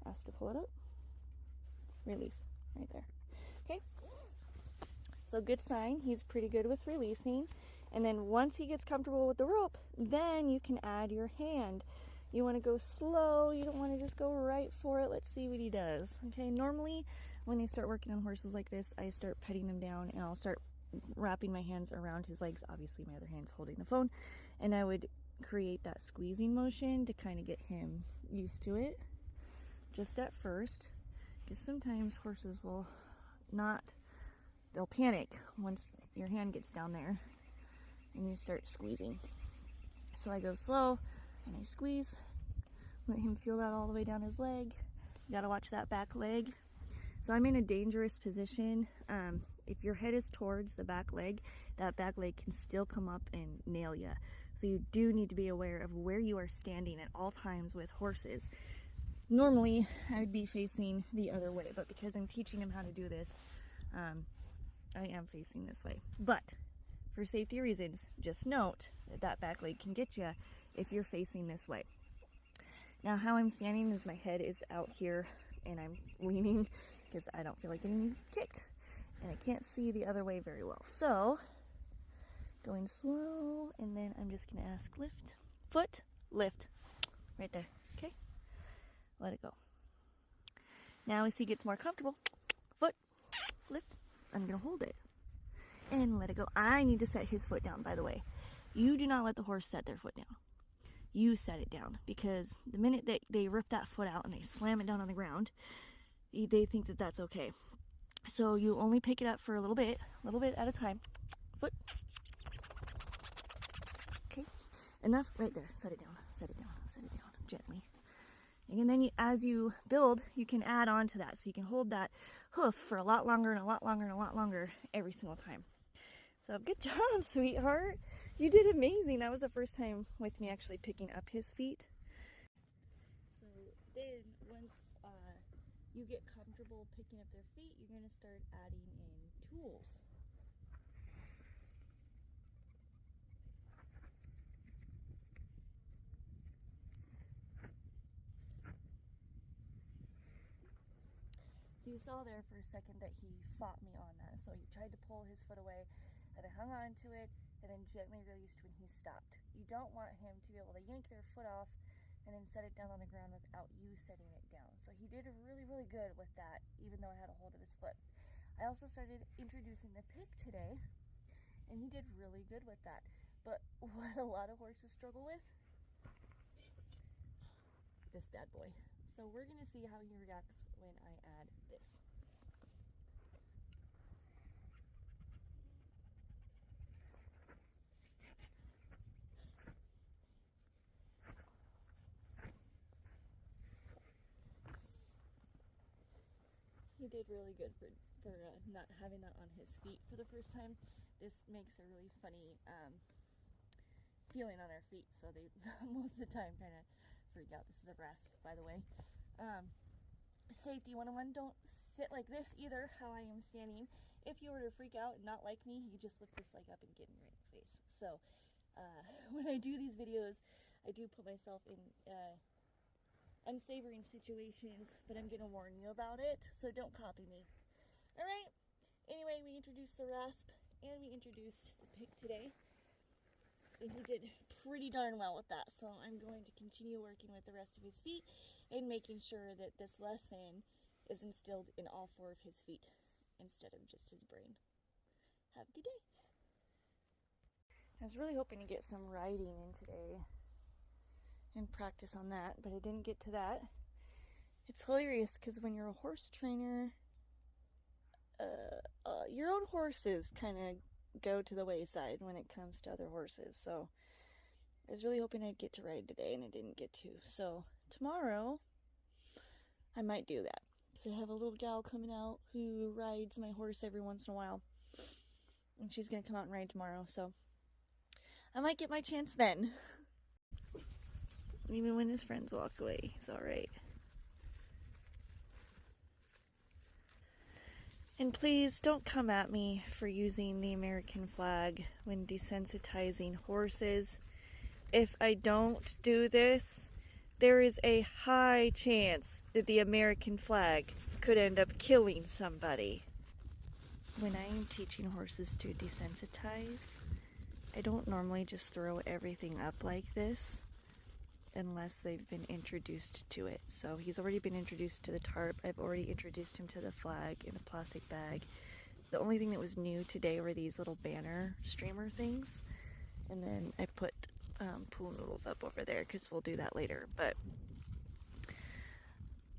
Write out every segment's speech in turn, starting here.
ask to pull it up. Release, right there. Okay, so good sign, he's pretty good with releasing. And then once he gets comfortable with the rope, then you can add your hand. You want to go slow, you don't want to just go right for it. Let's see what he does. Okay, normally when I start working on horses like this, I start petting them down and I'll start wrapping my hands around his legs. Obviously my other hand's holding the phone, and I would create that squeezing motion to kind of get him used to it just at first, because sometimes horses will not, they'll panic once your hand gets down there and you start squeezing. So I go slow and I squeeze, let him feel that all the way down his leg. You gotta watch that back leg. So I'm in a dangerous position. If your head is towards the back leg, that back leg can still come up and nail you. So you do need to be aware of where you are standing at all times with horses. Normally, I would be facing the other way, but because I'm teaching him how to do this, I am facing this way. But for safety reasons, just note that that back leg can get you if you're facing this way. Now, how I'm standing is my head is out here and I'm leaning because I don't feel like getting kicked. And I can't see the other way very well. So, going slow, and then I'm just gonna ask lift, foot, lift, right there, okay? Let it go. Now as he gets more comfortable, foot, lift, I'm gonna hold it and let it go. I need to set his foot down, by the way. You do not let the horse set their foot down. You set it down, because the minute that they rip that foot out and they slam it down on the ground, they think that that's okay. So you only pick it up for a little bit at a time. Foot. Okay, enough right there. Set it down, set it down, set it down gently. And then as you build, you can add on to that. So you can hold that hoof for a lot longer and a lot longer and a lot longer every single time. So good job, sweetheart. You did amazing. That was the first time with me actually picking up his feet. So then once you get comfortable picking up their feet, you're going to start adding in tools. So you saw there for a second that he fought me on that. So he tried to pull his foot away, and I hung on to it and then gently released when he stopped. You don't want him to be able to yank their foot off and then set it down on the ground without you setting it down. So he did really, really good with that, even though I had a hold of his foot. I also started introducing the pick today, and he did really good with that. But what a lot of horses struggle with, this bad boy. So we're gonna see how he reacts when I add this. He did really good for not having that on his feet for the first time. This makes a really funny feeling on their feet, so they most of the time kind of freak out. This is a rasp, by the way. Safety 101, don't sit like this either, how I am standing. If you were to freak out and not like me, you just lift this leg up and get me right in the face. So when I do these videos, I do put myself in unsavory situations, but I'm gonna warn you about it, so don't copy me. Alright, anyway, we introduced the rasp and we introduced the pick today, and he did pretty darn well with that. So I'm going to continue working with the rest of his feet and making sure that this lesson is instilled in all 4 of his feet instead of just his brain. Have a good day. I was really hoping to get some riding in today and practice on that, but I didn't get to that. It's hilarious because when you're a horse trainer, your own horses kind of go to the wayside when it comes to other horses. So I was really hoping I'd get to ride today, and I didn't get to. So tomorrow I might do that, because I have a little gal coming out who rides my horse every once in a while, and she's gonna come out and ride tomorrow, so I might get my chance then. Even when his friends walk away, he's alright. And please don't come at me for using the American flag when desensitizing horses. If I don't do this, there is a high chance that the American flag could end up killing somebody. When I am teaching horses to desensitize, I don't normally just throw everything up like this unless they've been introduced to it. So he's already been introduced to the tarp. I've already introduced him to the flag in a plastic bag. The only thing that was new today were these little banner streamer things. And then I put pool noodles up over there because we'll do that later. But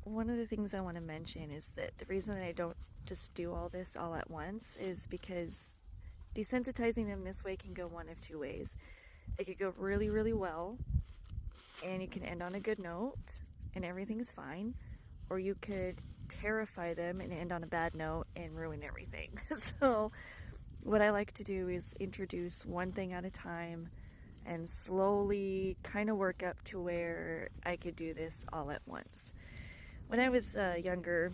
one of the things I want to mention is that the reason that I don't just do all this all at once is because desensitizing them this way can go one of two ways. It could go really, really well, and you can end on a good note, and everything's fine. Or you could terrify them and end on a bad note and ruin everything. So what I like to do is introduce one thing at a time and slowly kind of work up to where I could do this all at once. When I was younger,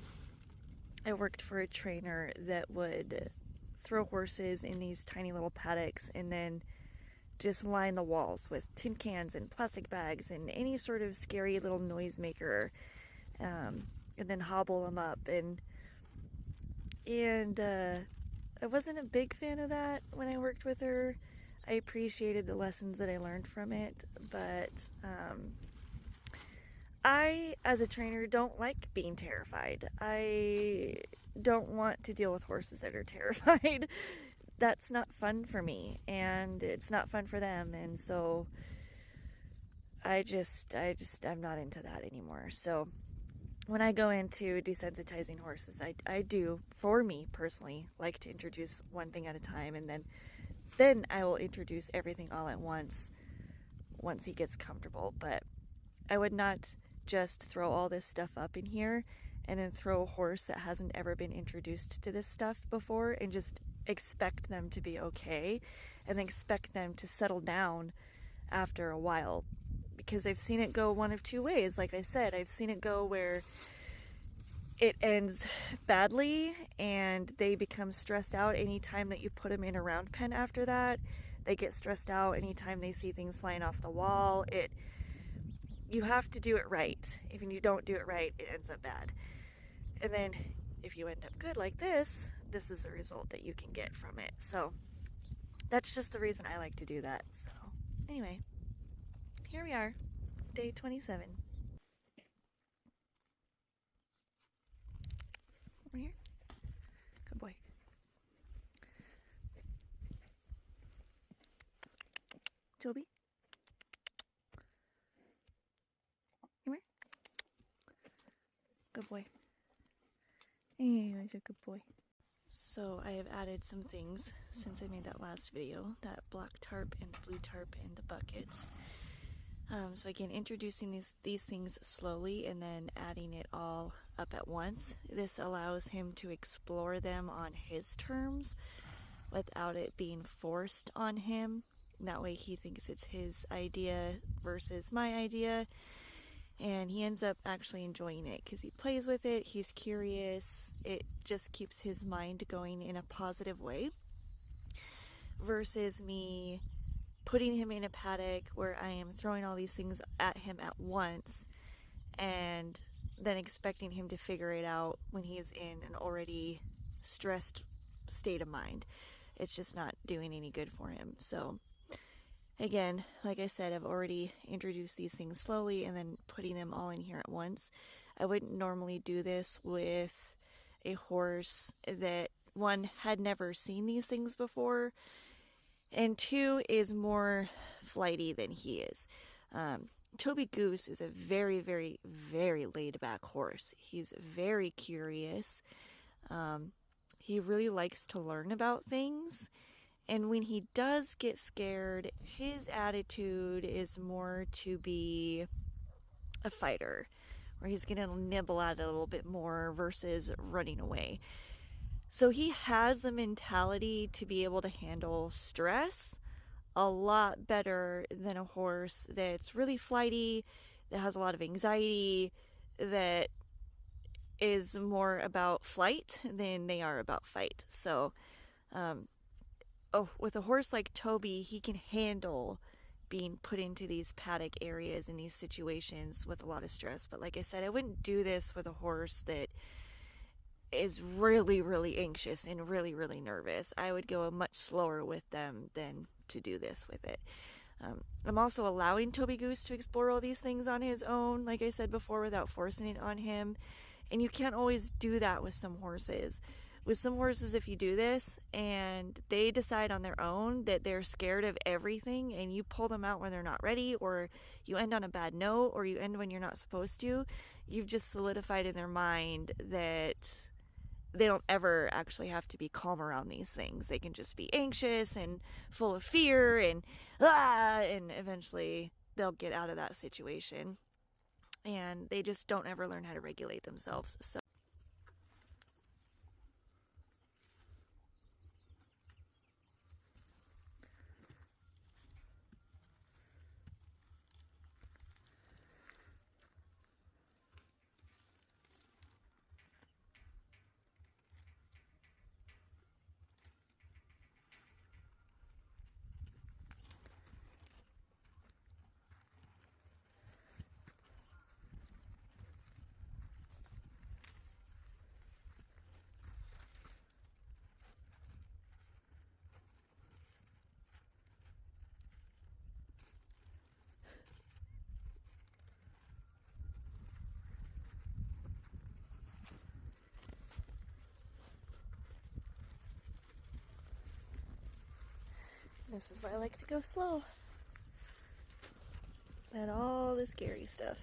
I worked for a trainer that would throw horses in these tiny little paddocks and then just line the walls with tin cans and plastic bags and any sort of scary little noisemaker, and then hobble them up. And I wasn't a big fan of that when I worked with her. I appreciated the lessons that I learned from it, but I, as a trainer, don't like being terrified. I don't want to deal with horses that are terrified. That's not fun for me, and it's not fun for them, and so I'm not into that anymore. So when I go into desensitizing horses, I do, for me personally, like to introduce one thing at a time, and then I will introduce everything all at once he gets comfortable. But I would not just throw all this stuff up in here and then throw a horse that hasn't ever been introduced to this stuff before and just expect them to be okay and expect them to settle down after a while, because I've seen it go one of two ways. Like I said, I've seen it go where it ends badly and they become stressed out anytime that you put them in a round pen after that. They get stressed out anytime they see things flying off the wall. You have to do it right. If you don't do it right, it ends up bad. And then if you end up good like this is the result that you can get from it. So that's just the reason I like to do that. So anyway, here we are, day 27. Over here. Good boy. Toby? Come here. Good boy. Hey, he's a good boy. So I have added some things since I made that last video, that black tarp and the blue tarp and the buckets. So again, introducing these things slowly and then adding it all up at once. This allows him to explore them on his terms without it being forced on him. That way he thinks it's his idea versus my idea. And he ends up actually enjoying it because he plays with it, he's curious, it just keeps his mind going in a positive way. Versus me putting him in a paddock where I am throwing all these things at him at once and then expecting him to figure it out when he's in an already stressed state of mind. It's just not doing any good for him. So again, like I said, I've already introduced these things slowly and then putting them all in here at once. I wouldn't normally do this with a horse that, one, had never seen these things before, and two, is more flighty than he is. Toby Goose is a very, very, very laid-back horse. He's very curious. He really likes to learn about things. And when he does get scared, his attitude is more to be a fighter, where he's going to nibble at it a little bit more versus running away. So he has the mentality to be able to handle stress a lot better than a horse that's really flighty, that has a lot of anxiety, that is more about flight than they are about fight. So, with a horse like Toby, he can handle being put into these paddock areas in these situations with a lot of stress. But like I said, I wouldn't do this with a horse that is really, really anxious and really, really nervous. I would go much slower with them than to do this with it. I'm also allowing Toby Goose to explore all these things on his own, like I said before, without forcing it on him. And you can't always do that with some horses. With some horses, if you do this and they decide on their own that they're scared of everything and you pull them out when they're not ready, or you end on a bad note, or you end when you're not supposed to, you've just solidified in their mind that they don't ever actually have to be calm around these things. They can just be anxious and full of fear and eventually they'll get out of that situation. And they just don't ever learn how to regulate themselves. So this is why I like to go slow. And all the scary stuff.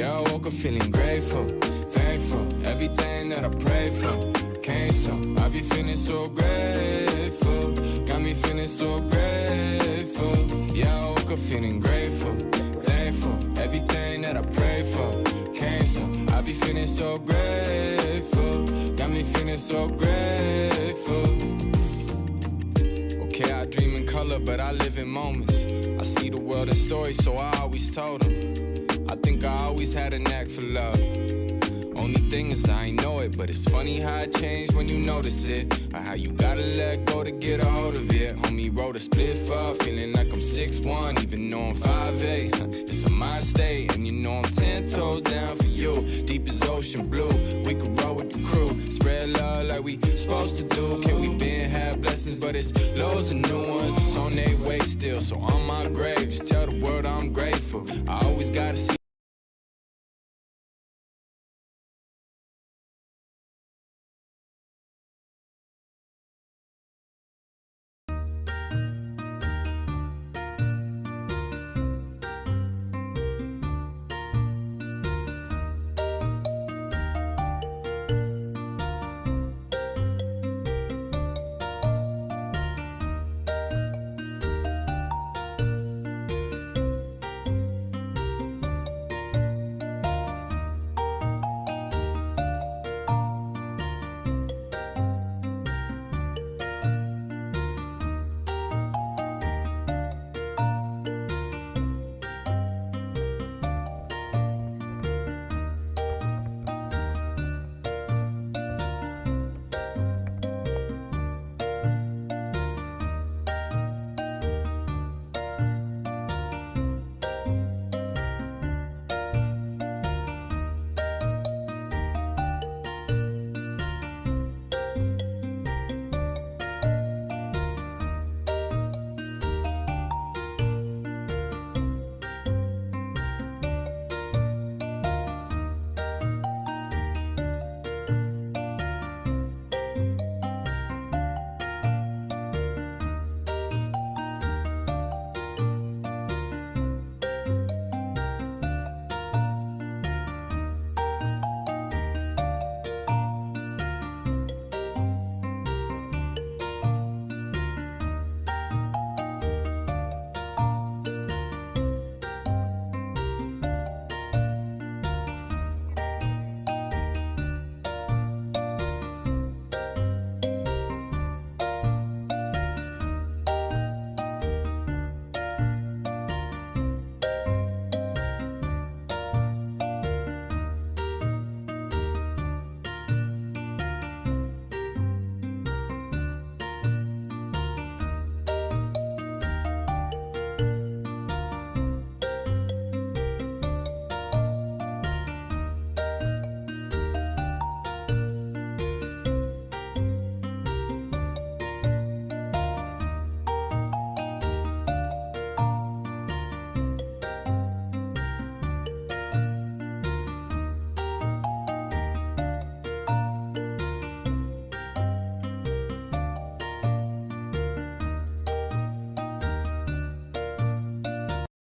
Yeah, I woke up feeling grateful, thankful, everything that I prayed for came so. I be feeling so grateful, got me feeling so grateful. Yeah, I woke up feeling grateful, thankful, everything that I prayed for came so. I be feeling so grateful, got me feeling so grateful. Okay, I dream in color, but I live in moments. I see the world in stories, so I always told them. I think I always had a knack for love. Only thing is I ain't know it, but it's funny how it changed when you notice it, or how you gotta let go to get a hold of it. Homie wrote a spliff up, feeling like I'm 6'1", even though I'm 5'8". It's a mind state, and you know I'm 10 toes down for you. Deep as ocean blue, we could roll with the crew, spread love like we supposed to do. Can we been have blessings, but it's loads of new ones. It's on their way still, so on my grave, just tell the world I'm grateful. I always gotta see